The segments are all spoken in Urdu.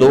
2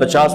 50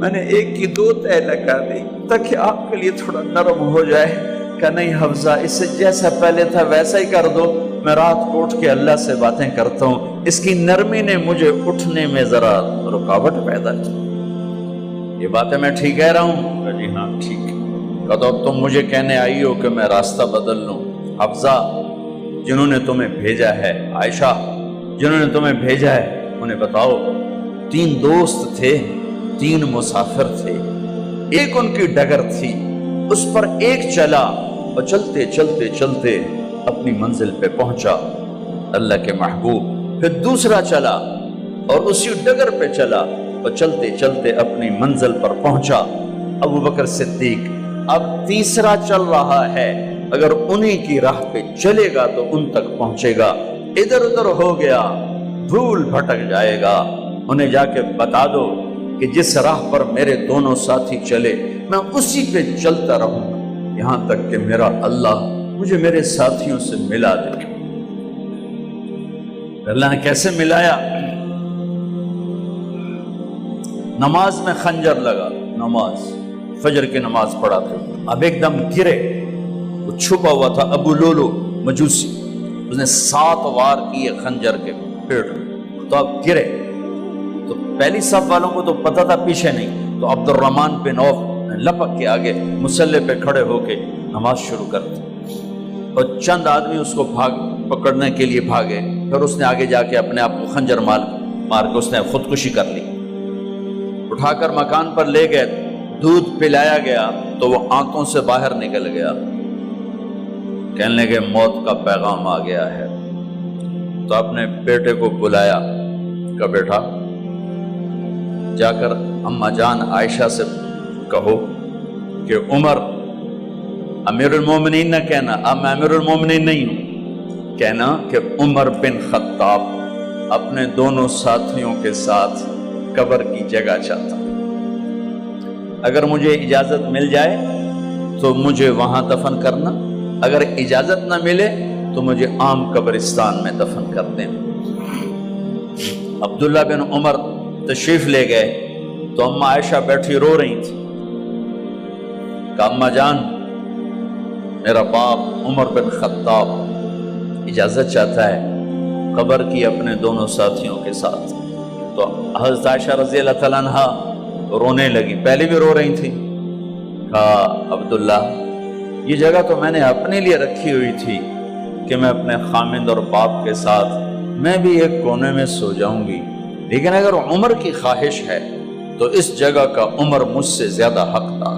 میں نے ایک کی 2 تہ لگا دی تاکہ آپ کے لیے تھوڑا نرم ہو جائے۔ کہ نہیں حفظہ، اسے جیسا پہلے تھا ویسا ہی کر دو، میں رات کو اٹھ کے اللہ سے باتیں کرتا ہوں، اس کی نرمی نے مجھے اٹھنے میں ذرا رکاوٹ پیدا کی۔ یہ باتیں میں ٹھیک کہہ رہا ہوں؟ کہ جی ہاں ٹھیک ہے۔ کہ تو اب تم مجھے کہنے آئی ہو کہ میں راستہ بدل لوں؟ حفظہ، جنہوں نے تمہیں بھیجا ہے، عائشہ جنہوں نے تمہیں بھیجا ہے، انہیں بتاؤ 3 دوست تھے، 3 مسافر تھے، ایک ان کی ڈگر تھی، اس پر ایک چلا اور چلتے چلتے چلتے اپنی منزل پہ پہنچا اللہ کے محبوب، پھر دوسرا چلا اور اسی ڈگر پہ چلا اور چلتے چلتے اپنی منزل پر پہنچا ابو بکر صدیق۔ اب تیسرا چل رہا ہے، اگر انہی کی راہ پہ چلے گا تو ان تک پہنچے گا، ادھر ادھر ہو گیا بھول بھٹک جائے گا۔ انہیں جا کے بتا دو کہ جس راہ پر میرے دونوں ساتھی چلے میں اسی پہ چلتا رہوں یہاں تک کہ میرا اللہ مجھے میرے ساتھیوں سے ملا دے۔ اللہ نے کیسے ملایا؟ نماز میں خنجر لگا، نماز فجر کی نماز پڑھا تھا، اب ایک دم گرے، وہ چھپا ہوا تھا ابو لولو مجوسی، اس نے 7 وار کیے خنجر کے پیٹ میں، تو اب گرے تو پہلی صف والوں کو تو پتہ تھا، پیچھے نہیں، تو عبد الرحمن بن عوف لپک کے آگے مصلی پہ کھڑے ہو کے نماز شروع کر دی، اور چند آدمی اس کو پکڑنے کے لیے بھاگے، پھر اس نے آگے جا کے اپنے آپ کو خنجر مار کے اس نے خودکشی کر لی۔ اٹھا کر مکان پر لے گئے، دودھ پلایا گیا تو وہ آنتوں سے باہر نکل گیا، کہنے لگے موت کا پیغام آ گیا ہے۔ تو اپنے بیٹے کو بلایا، کہا بیٹا جا کر اماں جان عائشہ سے کہو کہ عمر امیر المومنین نہ کہنا، اب میں امیر المومنین نہیں ہوں، کہنا کہ عمر بن خطاب اپنے دونوں ساتھیوں کے ساتھ قبر کی جگہ چاہتا، اگر مجھے اجازت مل جائے تو مجھے وہاں دفن کرنا، اگر اجازت نہ ملے تو مجھے عام قبرستان میں دفن کر دیں۔ عبداللہ بن عمر تشریف لے گئے تو اماں عائشہ بیٹھی رو رہی تھی، کہا اماں جان میرا باپ عمر بن خطاب اجازت چاہتا ہے قبر کی اپنے دونوں ساتھیوں کے ساتھ۔ تو حضرت عائشہ رضی اللہ تعالیٰ عنہ رونے لگی، پہلے بھی رو رہی تھی، کہا عبداللہ یہ جگہ تو میں نے اپنے لیے رکھی ہوئی تھی کہ میں اپنے خامند اور باپ کے ساتھ میں بھی ایک کونے میں سو جاؤں گی، لیکن اگر عمر کی خواہش ہے تو اس جگہ کا عمر مجھ سے زیادہ حقدار۔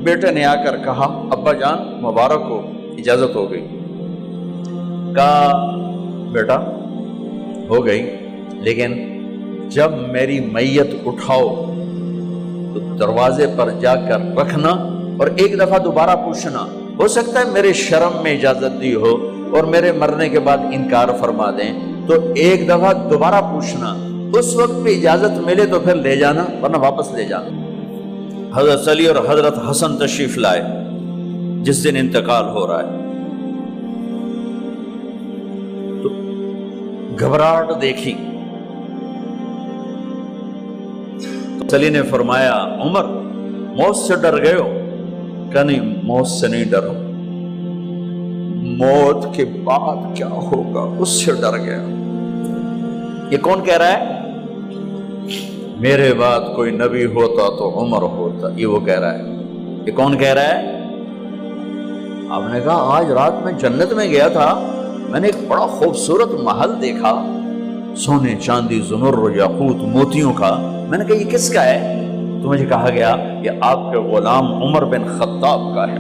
بیٹے نے آ کر کہا ابا جان مبارک ہو، اجازت ہو گئی۔ کہا بیٹا ہو گئی، لیکن جب میری میت اٹھاؤ تو دروازے پر جا کر رکھنا اور ایک دفعہ دوبارہ پوچھنا، ہو سکتا ہے میرے شرم میں اجازت دی ہو اور میرے مرنے کے بعد انکار فرما دیں، تو ایک دفعہ دوبارہ پوچھنا، اس وقت پہ اجازت ملے تو پھر لے جانا ورنہ واپس لے جانا۔ حضرت علی اور حضرت حسن تشریف لائے جس دن انتقال ہو رہا ہے، تو گھبراہٹ دیکھی، تو علی نے فرمایا عمر موت سے ڈر گئے ہو؟ کہ نہیں موت سے نہیں ڈرو، موت کے بعد کیا ہوگا اس سے ڈر گیا۔ یہ کون کہہ رہا ہے؟ میرے بعد کوئی نبی ہوتا تو عمر ہوتا، یہ وہ کہہ رہا ہے۔ یہ کون کہہ رہا ہے؟ آپ نے کہا آج رات میں جنت میں گیا تھا، میں نے ایک بڑا خوبصورت محل دیکھا، سونے چاندی زمرد یاقوت موتیوں کا، میں نے کہا یہ کس کا ہے؟ تو مجھے کہا گیا یہ آپ کے غلام عمر بن خطاب کا ہے۔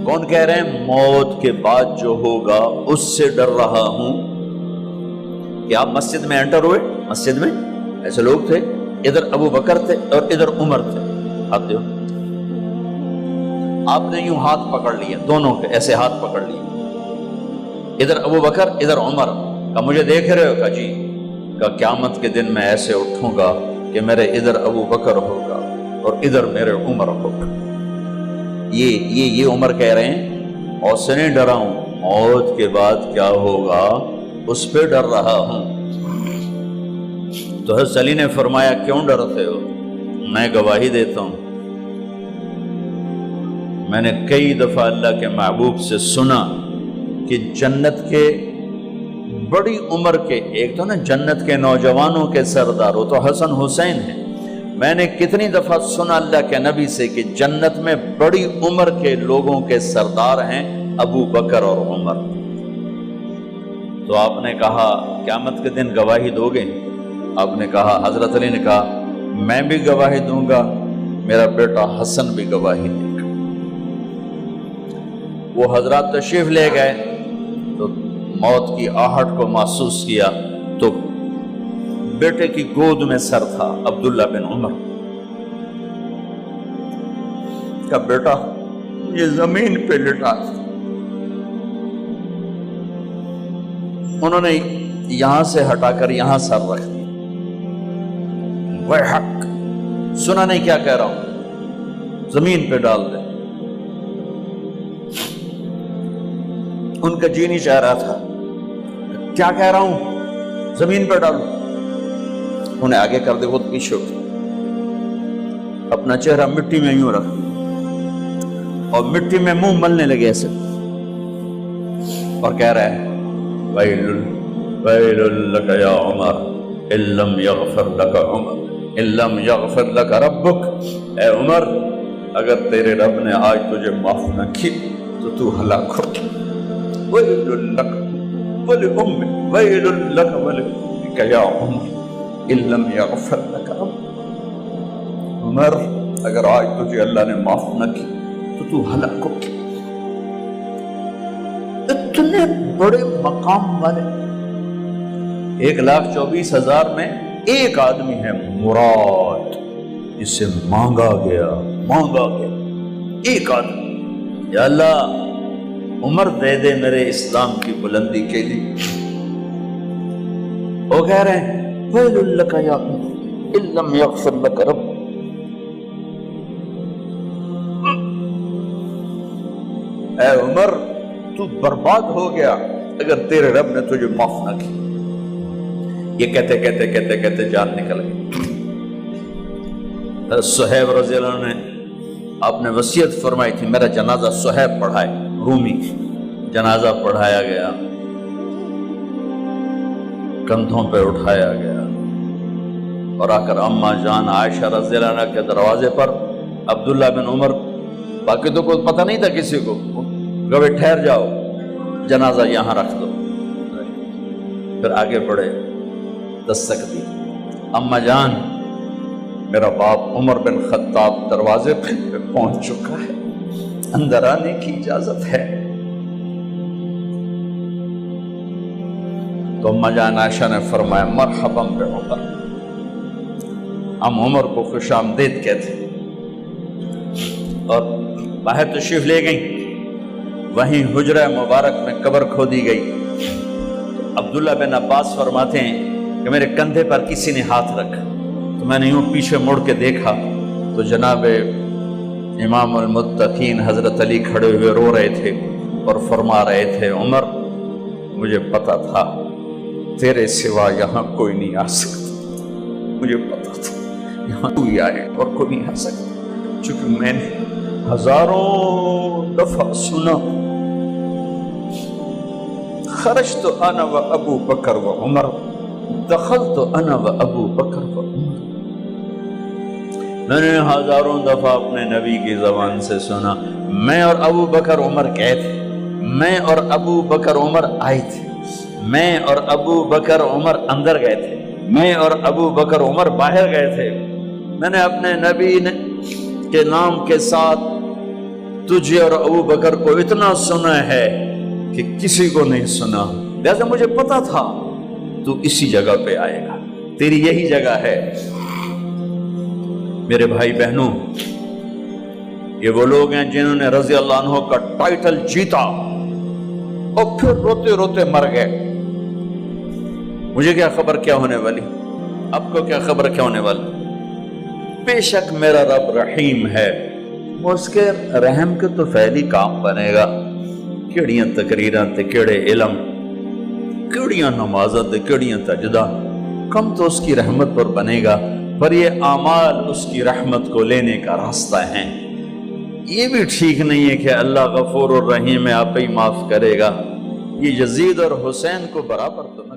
کون کہہ رہے ہیں؟ موت کے بعد جو ہوگا اس سے ڈر رہا ہوں۔ کہ آپ مسجد میں انٹر ہوئے، مسجد میں ایسے لوگ تھے، ادھر ابو بکر تھے اور ادھر عمر تھے، ہاتھ دیو، آپ نے یوں ہاتھ پکڑ لیا، دونوں کے ایسے ہاتھ پکڑ لیے، ادھر ابو بکر ادھر عمر۔ کہا مجھے دیکھ رہے ہو؟ کہا جی۔ کہا قیامت کے دن میں ایسے اٹھوں گا کہ میرے ادھر ابو بکر ہوگا اور ادھر میرے عمر ہوگا۔ یہ عمر کہہ رہے ہیں اور سے نہیں ڈرا ہوں، موت کے بعد کیا ہوگا اس پہ ڈر رہا ہوں۔ تو حضرت علی نے فرمایا کیوں ڈرتے ہو؟ میں گواہی دیتا ہوں، میں نے کئی دفعہ اللہ کے محبوب سے سنا کہ جنت کے بڑی عمر کے، ایک تو نا جنت کے نوجوانوں کے سردار، وہ تو حسن حسین ہیں، میں نے کتنی دفعہ سنا اللہ کے نبی سے کہ جنت میں بڑی عمر کے لوگوں کے سردار ہیں ابو بکر اور عمر۔ تو آپ نے کہا قیامت کے دن گواہی دو گے؟ آپ نے کہا، حضرت علی نے کہا میں بھی گواہی دوں گا، میرا بیٹا حسن بھی گواہی دے گا۔ وہ حضرات تشریف لے گئے تو موت کی آہٹ کو محسوس کیا تو بیٹے کی گود میں سر تھا عبداللہ بن عمر کا بیٹا، یہ زمین پہ لٹا تھا۔ انہوں نے یہاں سے ہٹا کر یہاں سر رکھ دیا۔ وہ حق سنا نہیں کیا کہہ رہا ہوں، زمین پہ ڈال دے۔ ان کا جی نہیں چاہ رہا تھا، کیا کہہ رہا ہوں، زمین پہ ڈالو۔ انہیں آگے کر دے، خود پیچھے اٹھ، اپنا چہرہ مٹی میں یوں رکھ اور مٹی میں منہ ملنے لگے ایسے، اور کہہ رہا ہے ویل لک یا عمر ان لم یغفر لک عمر ان لم یغفر لک ربک، اے عمر اگر تیرے رب نے آج تجھے معاف نہ کی تو تو ہلاک ہو۔ ویل لک ولأمک ویل لک ولأمک یا عمر ان لم یغفر لک ربک، عمر اگر آج تجھے اللہ نے معاف نہ کی تو تو ہلاک ہو۔ اتنے بڑے مقام والے 1,24,000 میں ایک آدمی ہے مراد، جسے مانگا گیا ایک آدمی، یا اللہ عمر دے دے میرے اسلام کی بلندی کے لیے۔ وہ کہہ رہے ہیں ویل لک یا عمر ان لم یغفر لک رب، اے عمر تو برباد ہو گیا اگر تیرے رب نے تجھے معاف نہ کی۔ یہ کہتے کہتے جان نکل گئی۔ صہیب رضی اللہ عنہ نے آپ نے وصیت فرمائی تھی میرا جنازہ صہیب پڑھائے، رومی جنازہ پڑھایا گیا، کندھوں پہ اٹھایا گیا اور آ کر اماں جان عائشہ رضی اللہ عنہ کے دروازے پر عبداللہ بن عمر، باقی تو کوئی پتہ نہیں تھا کسی کو، گوے ٹھہر جاؤ جنازہ یہاں رکھ دو، پھر آگے بڑھے، دستک دی، اماں جان میرا باپ عمر بن خطاب دروازے پہ پہنچ چکا ہے، اندر آنے کی اجازت ہے۔ تو اماں جان عائشہ نے فرمایا مرحبا بعمر، ہم عمر کو خوش آمدید کہتے اور باہر تشریف لے گئیں۔ وہیں حجرہ مبارک میں قبر کھودی گئی۔ عبداللہ بن عباس فرماتے ہیں کہ میرے کندھے پر کسی نے ہاتھ رکھا تو میں نے یوں پیچھے مڑ کے دیکھا تو جناب امام المتقین حضرت علی کھڑے ہوئے رو رہے تھے اور فرما رہے تھے عمر مجھے پتا تھا تیرے سوا یہاں کوئی نہیں آ سکتا، مجھے پتا تھا یہاں تو ہی آئے اور کوئی نہیں آ سکتا، چونکہ میں نے ہزاروں دفعہ سنا خرجت انا و ابو بکر و عمر دخلت انا و ابو بکر و عمر، میں نے ہزاروں دفعہ اپنے نبی کی زبان سے سنا میں اور ابو بکر عمر گئے تھے، میں اور ابو بکر عمر آئے تھے، میں اور ابو بکر عمر اندر گئے تھے، میں اور ابو بکر عمر باہر گئے تھے، میں نے اپنے نبی کے نام کے ساتھ تجھے اور ابو بکر کو اتنا سنا ہے کہ کسی کو نہیں سنا، لہذا مجھے پتا تھا تو اسی جگہ پہ آئے گا، تیری یہی جگہ ہے۔ میرے بھائی بہنوں، یہ وہ لوگ ہیں جنہوں نے رضی اللہ عنہ کا ٹائٹل جیتا اور پھر روتے روتے مر گئے۔ مجھے کیا خبر کیا ہونے والی، آپ کو کیا خبر کیا ہونے والی؟ بے شک میرا رب رحیم ہے، اس کے رحم کے تو فعلی کام بنے گا، کیڑیاں تقریراں تے کیڑے علم، کیڑیاں نمازاں تے کیڑیاں سجدہ، کم تو اس کی رحمت پر بنے گا، پر یہ اعمال اس کی رحمت کو لینے کا راستہ ہیں۔ یہ بھی ٹھیک نہیں ہے کہ اللہ غفور الرحیم ہے، آپ ہی معاف کرے گا، یہ یزید اور حسین کو برابر تو نہ